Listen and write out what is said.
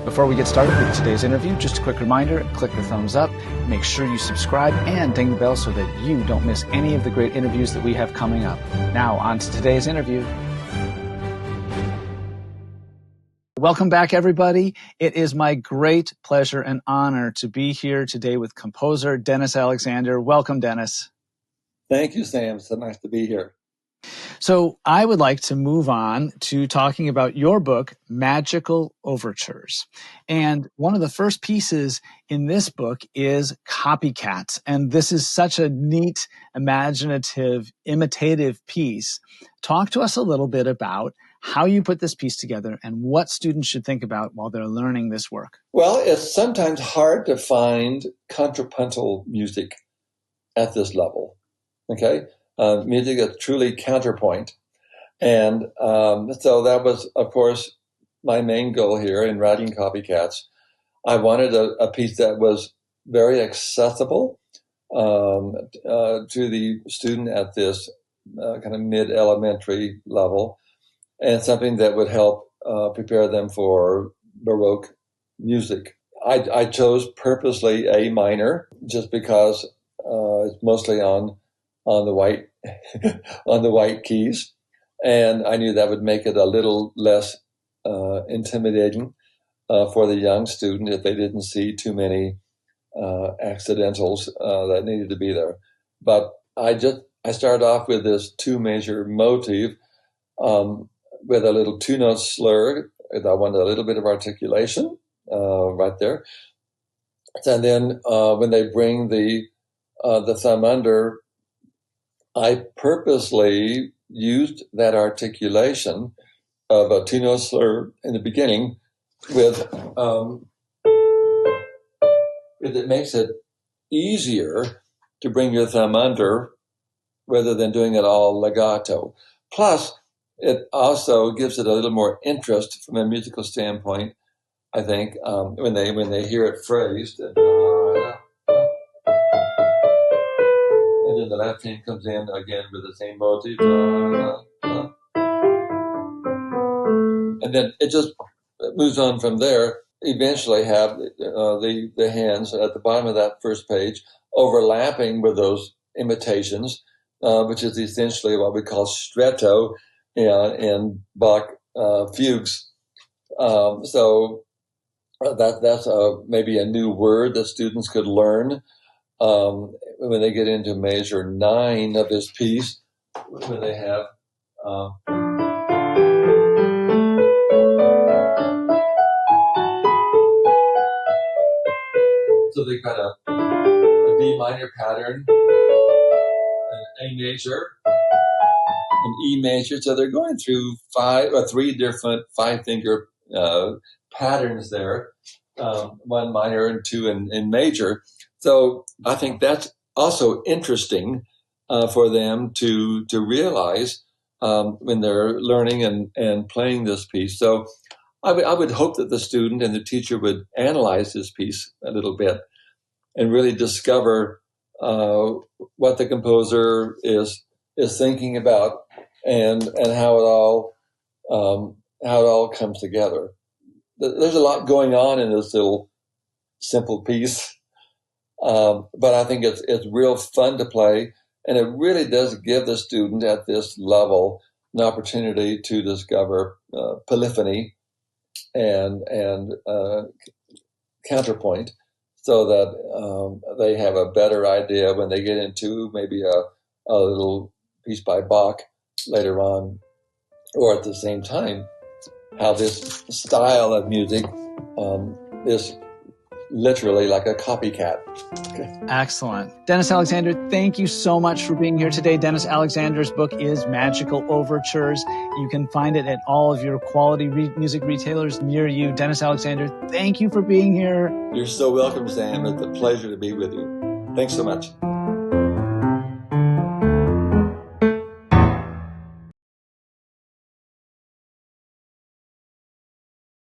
Before we get started with today's interview, just a quick reminder, click the thumbs up, make sure you subscribe and ding the bell so that you don't miss any of the great interviews that we have coming up. Now, on to today's interview. Welcome back, everybody. It is my great pleasure and honor to be here today with composer Dennis Alexander. Welcome, Dennis. Thank you, Sam. So nice to be here. So I would like to move on to talking about your book, Magical Overtures. And one of the first pieces in this book is Copycats. And this is such a neat, imaginative, imitative piece. Talk to us a little bit about how you put this piece together and what students should think about while they're learning this work. Well, it's sometimes hard to find contrapuntal music at this level, okay? Music is truly counterpoint. And so that was, of course, my main goal here in writing Copycats. I wanted a piece that was very accessible to the student at this kind of mid-elementary level, and something that would help prepare them for Baroque music. I chose purposely A minor just because it's mostly on the white on the white keys, and I knew that would make it a little less intimidating for the young student if they didn't see too many accidentals that needed to be there. But I started off with this two measure motive with a little two note slur. I wanted a little bit of articulation right there, and then when they bring the thumb under, I purposely used that articulation of a two note slur in the beginning with it makes it easier to bring your thumb under rather than doing it all legato. Plus, it also gives it a little more interest from a musical standpoint, I think, when they hear it phrased. And then the left hand comes in again with the same motive. And then it just moves on from there. Eventually have the hands at the bottom of that first page overlapping with those imitations, which is essentially what we call stretto in Bach fugues. So that's maybe a new word that students could learn when they get into measure 9 of this piece, when they have so they've got a D minor pattern, an A major, an E major. So they're going through 3 different 5-finger patterns there, 1 minor and 2 in major. So I think that's also interesting for them to realize when they're learning and playing this piece. So I would hope that the student and the teacher would analyze this piece a little bit and really discover what the composer is thinking about and how it all comes together. There's a lot going on in this little simple piece. But I think it's real fun to play, and it really does give the student at this level an opportunity to discover polyphony and counterpoint, so that they have a better idea when they get into maybe a little piece by Bach later on, or at the same time, how this style of music is literally like a copycat. Okay. Excellent. Dennis Alexander, thank you so much for being here today. Dennis Alexander's book is Magical Overtures. You can find it at all of your quality music retailers near you. Dennis Alexander, thank you for being here. You're so welcome, Sam. It's a pleasure to be with you. Thanks so much.